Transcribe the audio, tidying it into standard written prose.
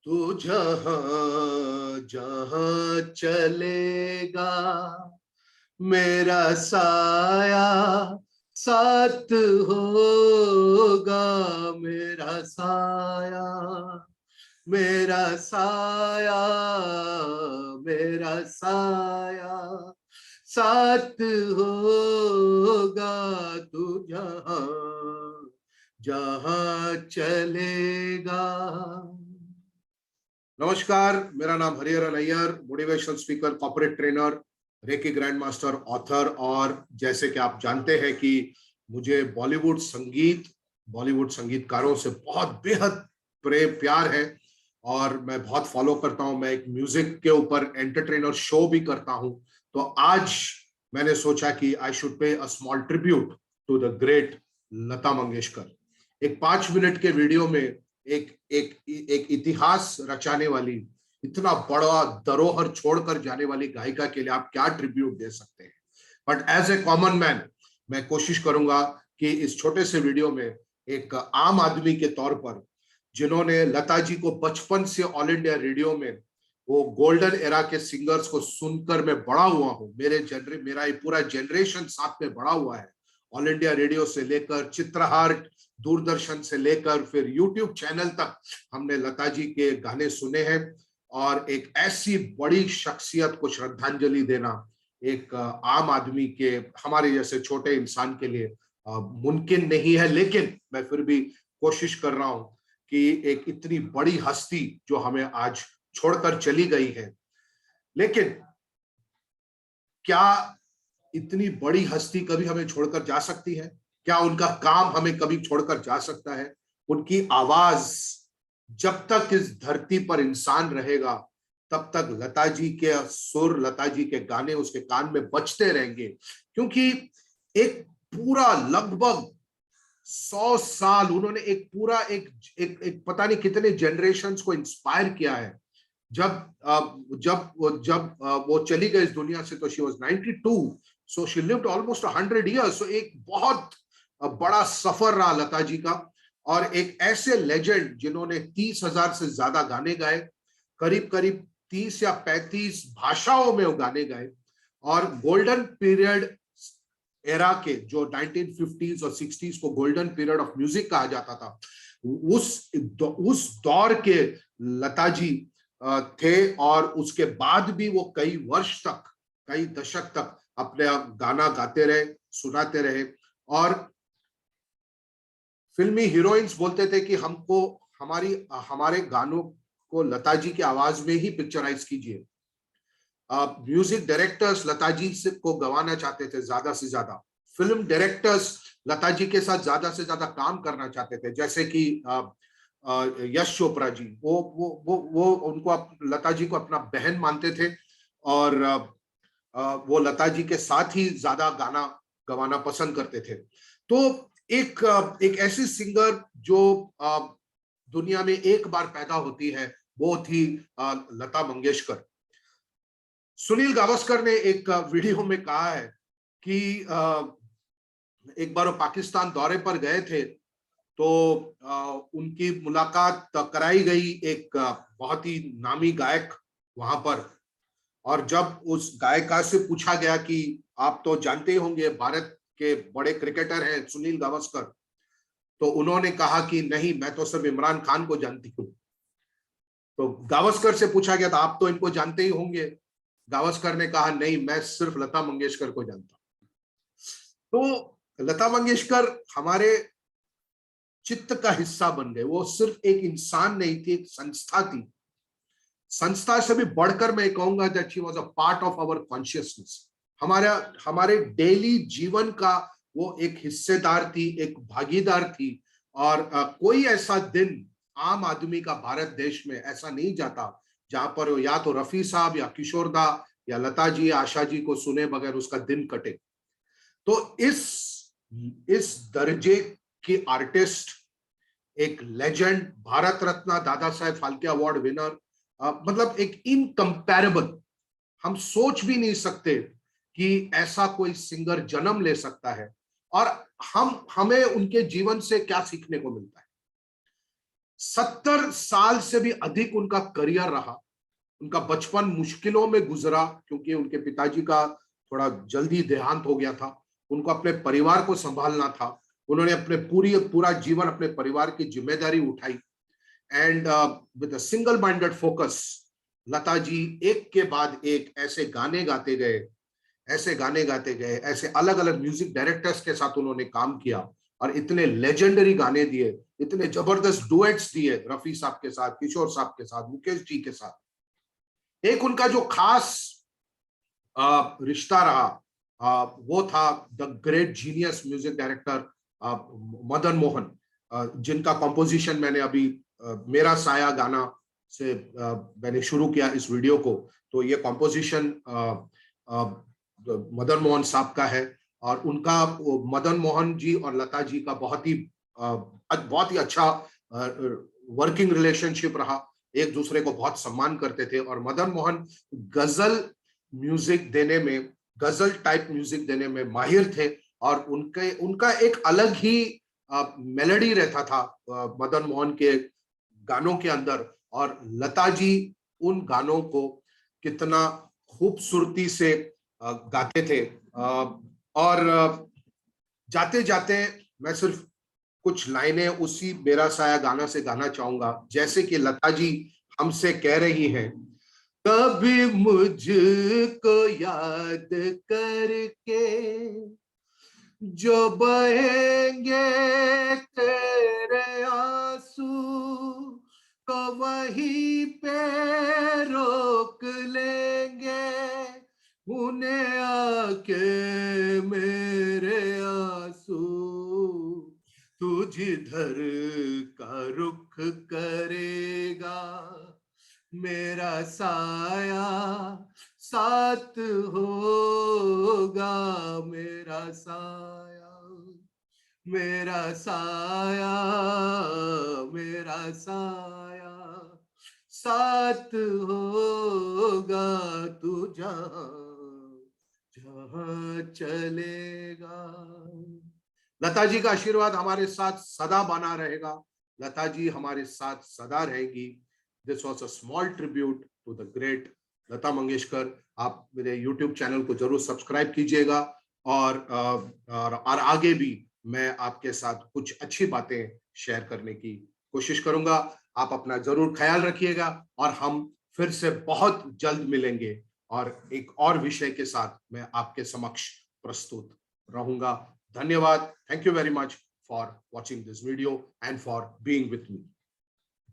तू जहां जहां चलेगा मेरा साया साथ होगा। मेरा साया मेरा साया मेरा साया साथ होगा। तू जहां जहां चलेगा। नमस्कार, मेरा नाम Hariharan Iyer, motivational speaker, corporate trainer, reiki grand master, author. और जैसे कि आप जानते हैं कि मुझे बॉलीवुड संगीतकारों से बहुत बेहद प्रेम प्यार है और मैं बहुत फॉलो करता हूं। मैं एक म्यूजिक के ऊपर एंटरटेनर शो भी करता हूं। तो आज मैंने सोचा कि I should pay a small tribute to the great Lata Mangeshkar. एक 5 मिनट के वीडियो में एक एक एक इतिहास रचाने वाली, इतना बड़ा धरोहर छोड़कर जाने वाली गायिका के लिए आप क्या ट्रिब्यूट दे सकते हैं। But as a common man मैं कोशिश करूंगा कि इस छोटे से वीडियो में एक आम आदमी के तौर पर, जिन्होंने लता जी को बचपन से ऑल इंडिया रेडियो में वो गोल्डन एरा के सिंगर्स को सुनकर मैं बड़ा हुआ हूं। मेरा ये पूरा जनरेशन साथ में बड़ा हुआ है। ऑल इंडिया रेडियो से लेकर चित्रहार, दूरदर्शन से लेकर फिर यूट्यूब चैनल तक हमने लता जी के गाने सुने हैं। और एक ऐसी बड़ी शख्सियत को श्रद्धांजलि देना एक आम आदमी के, हमारे जैसे छोटे इंसान के लिए मुमकिन नहीं है। लेकिन मैं फिर भी कोशिश कर रहा हूं कि एक इतनी बड़ी हस्ती जो हमें आज छोड़कर चली गई है, लेकिन क्या इतनी बड़ी हस्ती कभी हमें छोड़कर जा सकती है? क्या उनका काम हमें कभी छोड़कर जा सकता है? उनकी आवाज जब तक इस धरती पर इंसान रहेगा तब तक लता जी के सुर, लता जी के गाने उसके कान में बजते रहेंगे। क्योंकि एक पूरा लगभग 100 साल उन्होंने एक पूरा एक पता नहीं कितने जनरेशन्स को इंस्पायर किया है। जब वो चली गई इस दुनिया से तो she was 92, so she lived almost 100 years. So एक बहुत बड़ा सफर रहा लता जी का। और एक ऐसे लेजेंड जिन्होंने 30,000 से ज्यादा गाने गाए, करीब करीब 30 या 35 भाषाओं में वो गाने गाए। और गोल्डन पीरियड एरा के, जो 1950s और 60s को गोल्डन पीरियड ऑफ म्यूजिक कहा जाता था, उस दौर के लता जी थे। और उसके बाद भी वो कई वर्ष तक, कई दशक तक अपने गाना गाते रहे, सुनाते रहे। और फिल्मी हीरोइंस बोलते थे कि हमको हमारे गानों को लता जी की आवाज में ही पिक्चराइज कीजिए। म्यूजिक डायरेक्टर्स लता जी को गवाना चाहते थे ज्यादा से ज्यादा। फिल्म डायरेक्टर्स लता जी के साथ ज्यादा से ज्यादा काम करना चाहते थे, जैसे कि यश चोपड़ा जी। वो उनको लता जी को अपना बहन मानते थे और वो लता जी के साथ ही ज्यादा गाना गवाना पसंद करते थे। तो एक ऐसी सिंगर जो दुनिया में एक बार पैदा होती है, वो थी लता मंगेशकर। सुनील गावस्कर ने एक वीडियो में कहा है कि एक बार वो पाकिस्तान दौरे पर गए थे तो उनकी मुलाकात कराई गई एक बहुत ही नामी गायक वहां पर। और जब उस गायिका से पूछा गया कि आप तो जानते ही होंगे भारत के बड़े क्रिकेटर हैं सुनील गावस्कर, तो उन्होंने कहा कि नहीं, मैं तो सिर्फ इमरान खान को जानती हूँ। तो गावस्कर से पूछा गया था आप तो इनको जानते ही होंगे। गावस्कर ने कहा नहीं, मैं सिर्फ लता मंगेशकर को जानता हूं। तो लता मंगेशकर हमारे चित्त का हिस्सा बन गए। वो सिर्फ एक इंसान नहीं थी, एक संस्था थी। संस्था से भी बढ़कर मैं कहूंगा that she was a part of our consciousness. हमारे डेली जीवन का वो एक हिस्सेदार थी, एक भागीदार थी। और कोई ऐसा दिन आम आदमी का भारत देश में ऐसा नहीं जाता जहां पर या तो रफी साहब या किशोर दा या लता जी या आशा जी को सुने बगैर उसका दिन कटे। तो इस दर्जे की आर्टिस्ट, एक legend, Bharat Ratna, Dada Saheb Phalke award winner, मतलब एक इनकंपैरेबल, हम सोच भी नहीं सकते कि ऐसा कोई सिंगर जन्म ले सकता है। और हमें उनके जीवन से क्या सीखने को मिलता है। 70 साल से भी अधिक उनका करियर रहा। उनका बचपन मुश्किलों में गुजरा क्योंकि उनके पिताजी का थोड़ा जल्दी देहांत हो गया था। उनको अपने परिवार को संभालना था। उन्होंने अपने पूरा जीवन अपने परिवार की जिम्मेदारी उठाई। And with a single minded focus Lata ji एक के बाद एक ऐसे गाने गाते गए, ऐसे अलग अलग म्यूजिक डायरेक्टर्स के साथ उन्होंने काम किया और इतने लेजेंडरी गाने दिए, इतने जबरदस्त डुएट्स दिए रफी साहब के साथ, किशोर साहब के साथ, मुकेश जी के साथ। एक उनका जो खास रिश्ता रहा वो था the great genius music director Madan Mohan, जिनका कंपोजिशन मैंने अभी मेरा साया गाना से मैंने शुरू किया इस वीडियो को। तो ये कंपोजिशन मदन मोहन साहब का है और उनका मदन मोहन जी और लता जी का बहुत ही अच्छा वर्किंग रिलेशनशिप रहा। एक दूसरे को बहुत सम्मान करते थे और मदन मोहन गजल म्यूजिक देने में, गजल टाइप म्यूजिक देने में माहिर थे और उनका एक अलग ही मेलोडी रहता था मदन मोहन के गानों के अंदर। और लता जी उन गानों को कितना खूबसूरती से गाते थे। और जाते जाते मैं सिर्फ कुछ लाइनें उसी मेरा साया गाना से गाना चाहूंगा, जैसे कि लता जी हमसे कह रही हैं, कभी मुझको याद करके जो बहेंगे तेरे आंसू को वहीं पे रोक लेंगे, उन्हें आके मेरे आंसू तू जिधर का रुख करेगा मेरा साया साथ होगा, मेरा साया, मेरा साया, मेरा साया साथ होगा, तू जहां चलेगा। लता जी का आशीर्वाद हमारे साथ सदा बना रहेगा। लता जी हमारे साथ सदा रहेगी। This was a small tribute to the great Lata Mangeshkar. आप मेरे YouTube चैनल को जरूर सब्सक्राइब कीजिएगा और आगे भी मैं आपके साथ कुछ अच्छी बातें शेयर करने की कोशिश करूंगा। आप अपना जरूर ख्याल रखिएगा और हम फिर से बहुत जल्द मिलेंगे और एक और विषय के साथ मैं आपके समक्ष प्रस्तुत रहूंगा। धन्यवाद। Thank you very much for watching this video and for being with me.